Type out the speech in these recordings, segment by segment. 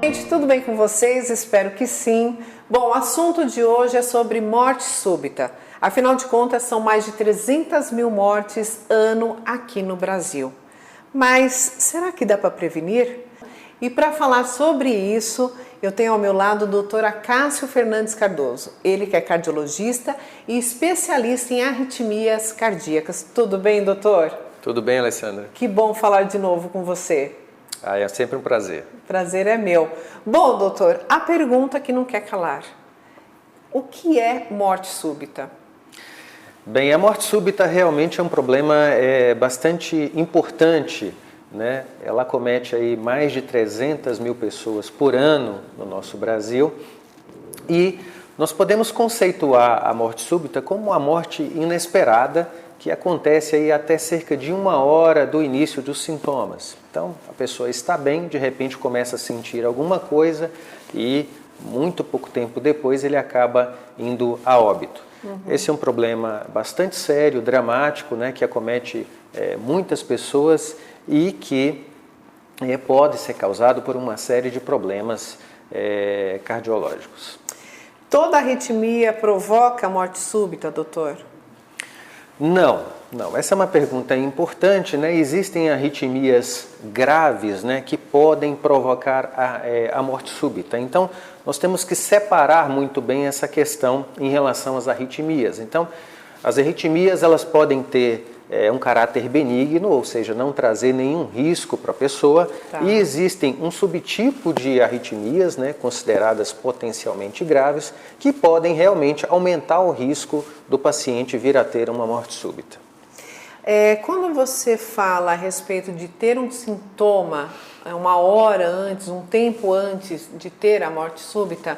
Gente, tudo bem com vocês? Espero que sim. Bom, o assunto de hoje é sobre morte súbita. Afinal de contas, são mais de 300 mil mortes ano aqui no Brasil. Mas será que dá para prevenir? E para falar sobre isso, eu tenho ao meu lado o Dr. Acácio Fernandes Cardoso. Ele que é cardiologista e especialista em arritmias cardíacas. Tudo bem, doutor? Tudo bem, Alessandra. Que bom falar de novo com você. É sempre um prazer. Prazer é meu. Bom, doutor, a pergunta que não quer calar. O que é morte súbita? Bem, a morte súbita realmente é um problema bastante importante, né? Ela acomete aí mais de 300 mil pessoas por ano no nosso Brasil e nós podemos conceituar a morte súbita como uma morte inesperada que acontece aí até cerca de 1 hora do início dos sintomas. Então, a pessoa está bem, de repente começa a sentir alguma coisa e muito pouco tempo depois ele acaba indo a óbito. Esse é um problema bastante sério, dramático, né, que acomete muitas pessoas e que pode ser causado por uma série de problemas cardiológicos. Toda arritmia provoca morte súbita, doutor? Não. Essa é uma pergunta importante, né? Existem arritmias graves, né, que podem provocar a morte súbita. Então, nós temos que separar muito bem essa questão em relação às arritmias. Então, as arritmias elas podem ter um caráter benigno, ou seja, não trazer nenhum risco para a pessoa. Tá. E existem um subtipo de arritmias, né, consideradas potencialmente graves, que podem realmente aumentar o risco do paciente vir a ter uma morte súbita. Quando você fala a respeito de ter um sintoma 1 hora antes, um tempo antes de ter a morte súbita,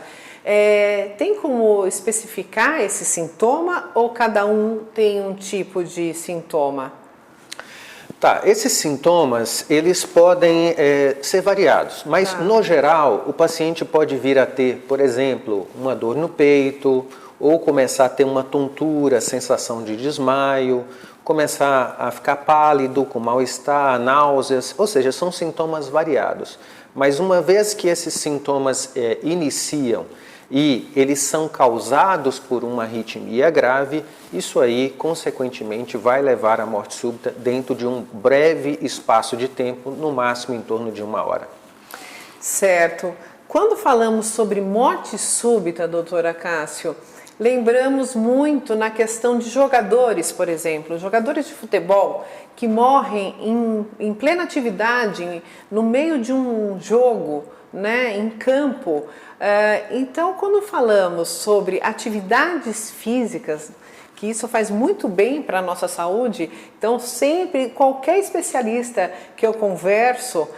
tem como especificar esse sintoma ou cada um tem um tipo de sintoma? Tá, esses sintomas, eles podem ser variados, mas no geral o paciente pode vir a ter, por exemplo, uma dor no peito, ou começar a ter uma tontura, sensação de desmaio, começar a ficar pálido, com mal-estar, náuseas, ou seja, são sintomas variados. Mas uma vez que esses sintomas iniciam e eles são causados por uma arritmia grave, isso aí, consequentemente, vai levar à morte súbita dentro de um breve espaço de tempo, no máximo em torno de 1 hora. Certo. Quando falamos sobre morte súbita, doutor Acácio, lembramos muito na questão de jogadores, por exemplo, jogadores de futebol que morrem em plena atividade, no meio de um jogo, né, em campo. Então, quando falamos sobre atividades físicas, que isso faz muito bem para a nossa saúde, então sempre, qualquer especialista que eu converso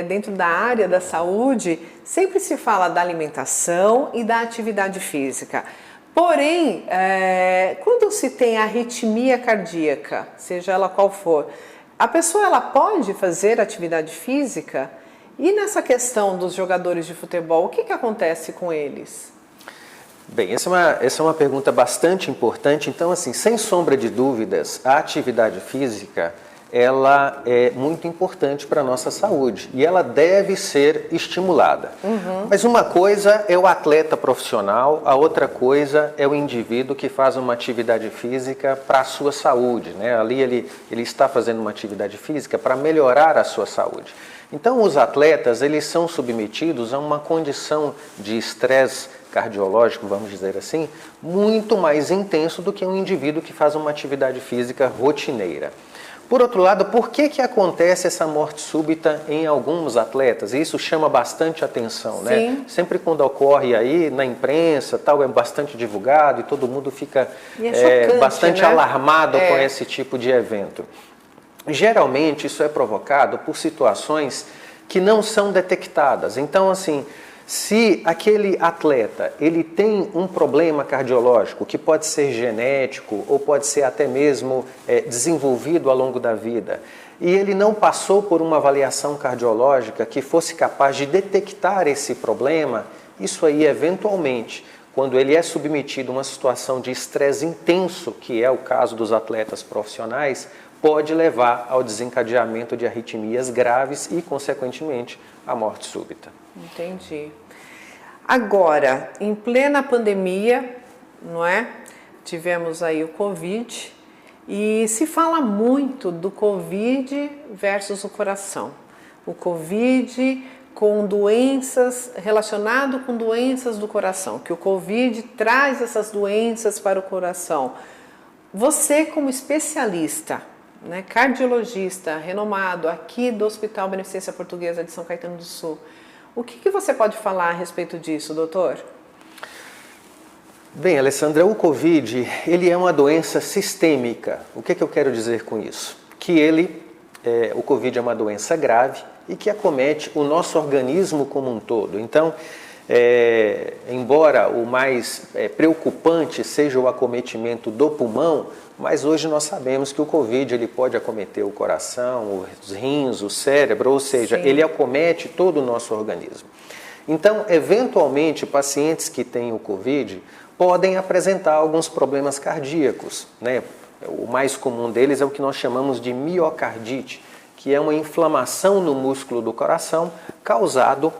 dentro da área da saúde, sempre se fala da alimentação e da atividade física. Porém, quando se tem arritmia cardíaca, seja ela qual for, a pessoa ela pode fazer atividade física? E nessa questão dos jogadores de futebol, o que acontece com eles? Bem, essa é uma pergunta bastante importante. Então, assim, sem sombra de dúvidas, a atividade física ela é muito importante para a nossa saúde e ela deve ser estimulada. Mas uma coisa é o atleta profissional, a outra coisa é o indivíduo que faz uma atividade física para a sua saúde, né? Ali ele está fazendo uma atividade física para melhorar a sua saúde. Então os atletas eles são submetidos a uma condição de estresse cardiológico, vamos dizer assim, muito mais intenso do que um indivíduo que faz uma atividade física rotineira. Por outro lado, por que acontece essa morte súbita em alguns atletas? E isso chama bastante atenção, né? Sempre quando ocorre aí na imprensa, tal, é bastante divulgado e todo mundo fica chocante, bastante né? alarmado com esse tipo de evento. Geralmente isso é provocado por situações que não são detectadas. Então, assim, se aquele atleta ele tem um problema cardiológico que pode ser genético ou pode ser até mesmo desenvolvido ao longo da vida e ele não passou por uma avaliação cardiológica que fosse capaz de detectar esse problema, isso aí eventualmente, quando ele é submetido a uma situação de estresse intenso, que é o caso dos atletas profissionais, pode levar ao desencadeamento de arritmias graves e, consequentemente, à morte súbita. Entendi. Agora, em plena pandemia, não é? Tivemos aí o Covid e se fala muito do Covid versus o coração. O Covid com doenças, relacionado com doenças do coração, que o Covid traz essas doenças para o coração. Você, como especialista, né, cardiologista renomado aqui do Hospital Beneficência Portuguesa de São Caetano do Sul, o que você pode falar a respeito disso, doutor? Bem, Alessandra, o Covid, ele é uma doença sistêmica. O que eu quero dizer com isso? Que o Covid é uma doença grave e que acomete o nosso organismo como um todo. Então, embora o mais preocupante seja o acometimento do pulmão, mas hoje nós sabemos que o Covid ele pode acometer o coração, os rins, o cérebro, ou seja, Sim. Ele acomete todo o nosso organismo. Então, eventualmente, pacientes que têm o Covid podem apresentar alguns problemas cardíacos, né? O mais comum deles é o que nós chamamos de miocardite, que é uma inflamação no músculo do coração causado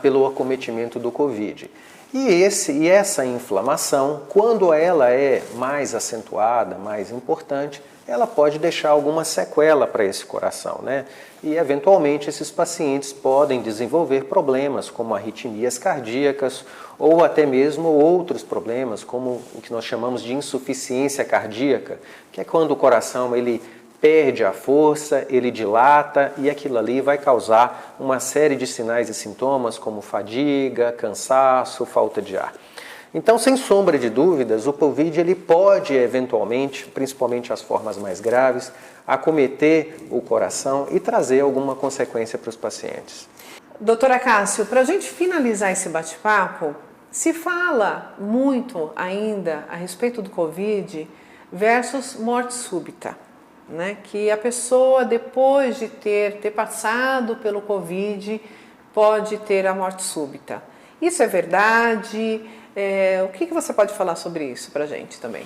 pelo acometimento do Covid. E essa inflamação, quando ela é mais acentuada, mais importante, ela pode deixar alguma sequela para esse coração, né? E, eventualmente, esses pacientes podem desenvolver problemas como arritmias cardíacas ou até mesmo outros problemas, como o que nós chamamos de insuficiência cardíaca, que é quando o coração ele perde a força, ele dilata e aquilo ali vai causar uma série de sinais e sintomas como fadiga, cansaço, falta de ar. Então, sem sombra de dúvidas, o Covid ele pode eventualmente, principalmente as formas mais graves, acometer o coração e trazer alguma consequência para os pacientes. Doutora Cássio, para a gente finalizar esse bate-papo, se fala muito ainda a respeito do Covid versus morte súbita, né? Que a pessoa, depois de ter passado pelo Covid, pode ter a morte súbita. Isso é verdade? O que você pode falar sobre isso para a gente também?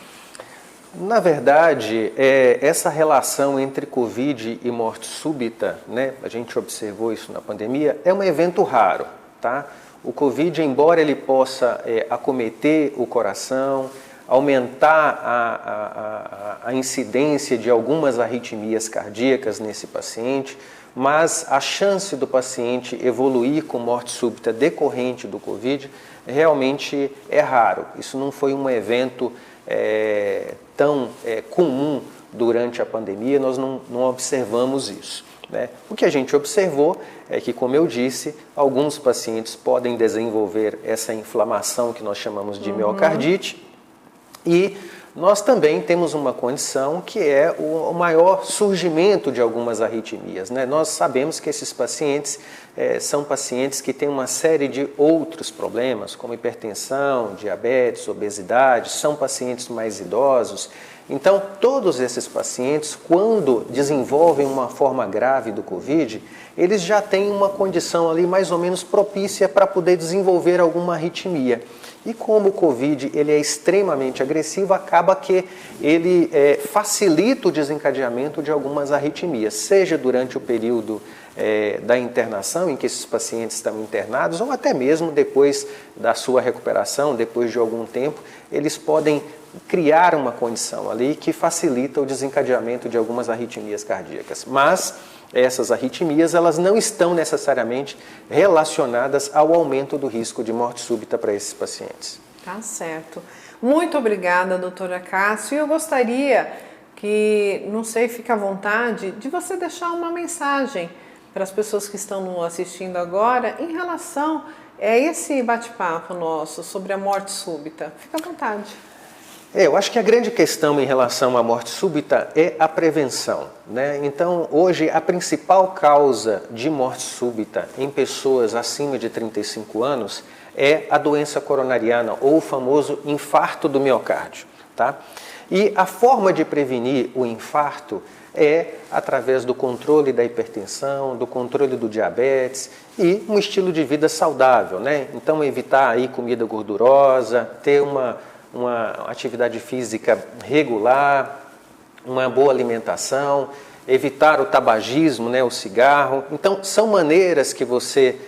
Na verdade, essa relação entre Covid e morte súbita, né, a gente observou isso na pandemia, é um evento raro, tá? O Covid, embora ele possa acometer o coração, aumentar a incidência de algumas arritmias cardíacas nesse paciente, mas a chance do paciente evoluir com morte súbita decorrente do Covid realmente é raro. Isso não foi um evento tão comum durante a pandemia, nós não observamos isso, né? O que a gente observou é que, como eu disse, alguns pacientes podem desenvolver essa inflamação que nós chamamos de miocardite e nós também temos uma condição que é o maior surgimento de algumas arritmias, né? Nós sabemos que esses pacientes são pacientes que têm uma série de outros problemas, como hipertensão, diabetes, obesidade, são pacientes mais idosos. Então, todos esses pacientes, quando desenvolvem uma forma grave do Covid, eles já têm uma condição ali mais ou menos propícia para poder desenvolver alguma arritmia. E como o Covid ele é extremamente agressivo, acaba que ele facilita o desencadeamento de algumas arritmias, seja durante o período da internação, em que esses pacientes estão internados, ou até mesmo depois da sua recuperação, depois de algum tempo, eles podem criar uma condição ali que facilita o desencadeamento de algumas arritmias cardíacas. Mas essas arritmias elas não estão necessariamente relacionadas ao aumento do risco de morte súbita para esses pacientes. Tá certo. Muito obrigada, doutora Cássio. Eu gostaria que, não sei, fique à vontade, de você deixar uma mensagem para as pessoas que estão nos assistindo agora em relação a esse bate-papo nosso sobre a morte súbita. Fique à vontade. Eu acho que a grande questão em relação à morte súbita é a prevenção, né? Então, hoje, a principal causa de morte súbita em pessoas acima de 35 anos é a doença coronariana, ou o famoso infarto do miocárdio, tá? E a forma de prevenir o infarto é através do controle da hipertensão, do controle do diabetes e um estilo de vida saudável, né? Então, evitar aí comida gordurosa, ter uma atividade física regular, uma boa alimentação, evitar o tabagismo, né, o cigarro. Então, são maneiras que você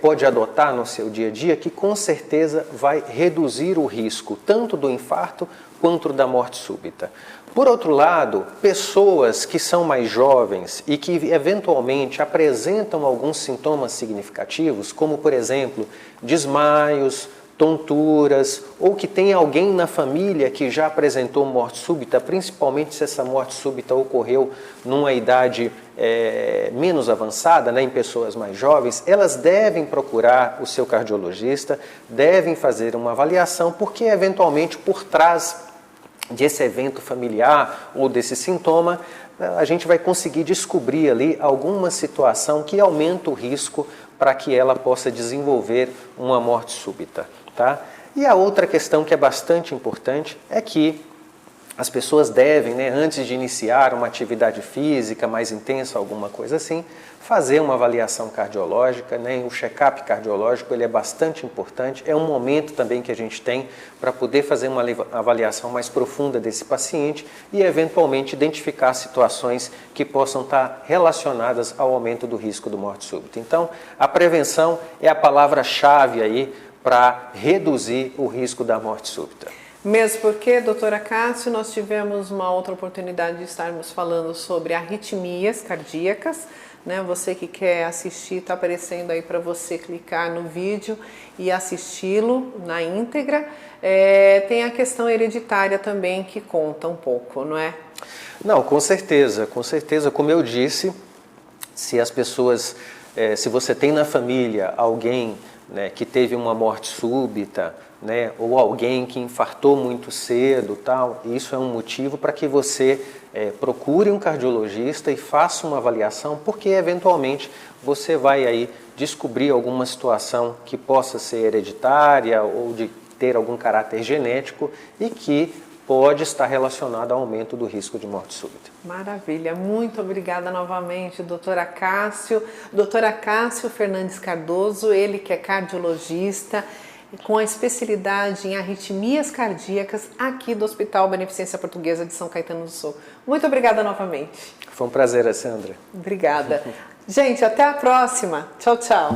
pode adotar no seu dia a dia, que com certeza vai reduzir o risco tanto do infarto quanto da morte súbita. Por outro lado, pessoas que são mais jovens e que eventualmente apresentam alguns sintomas significativos, como por exemplo, desmaios, tonturas, ou que tem alguém na família que já apresentou morte súbita, principalmente se essa morte súbita ocorreu numa idade menos avançada, né, em pessoas mais jovens, elas devem procurar o seu cardiologista, devem fazer uma avaliação, porque eventualmente por trás desse evento familiar ou desse sintoma, a gente vai conseguir descobrir ali alguma situação que aumenta o risco para que ela possa desenvolver uma morte súbita, tá? E a outra questão que é bastante importante é que as pessoas devem, né, antes de iniciar uma atividade física mais intensa, alguma coisa assim, fazer uma avaliação cardiológica, né? O check-up cardiológico ele é bastante importante, é um momento também que a gente tem para poder fazer uma avaliação mais profunda desse paciente e eventualmente identificar situações que possam estar relacionadas ao aumento do risco de morte súbita. Então, a prevenção é a palavra-chave aí para reduzir o risco da morte súbita. Mesmo porque, doutora Cássio, nós tivemos uma outra oportunidade de estarmos falando sobre arritmias cardíacas, né? Você que quer assistir, está aparecendo aí para você clicar no vídeo e assisti-lo na íntegra. Tem a questão hereditária também que conta um pouco, não é? Não, com certeza, com certeza. Como eu disse, se as pessoas, se você tem na família alguém, né, que teve uma morte súbita, né, ou alguém que infartou muito cedo, tal, isso é um motivo para que você procure um cardiologista e faça uma avaliação, porque eventualmente você vai aí descobrir alguma situação que possa ser hereditária ou de ter algum caráter genético e que pode estar relacionado ao aumento do risco de morte súbita. Maravilha, muito obrigada novamente, doutora Cássio. Doutora Cássio Fernandes Cardoso, ele que é cardiologista, com a especialidade em arritmias cardíacas aqui do Hospital Beneficência Portuguesa de São Caetano do Sul. Muito obrigada novamente. Foi um prazer, Sandra. Obrigada. Gente, até a próxima. Tchau, tchau.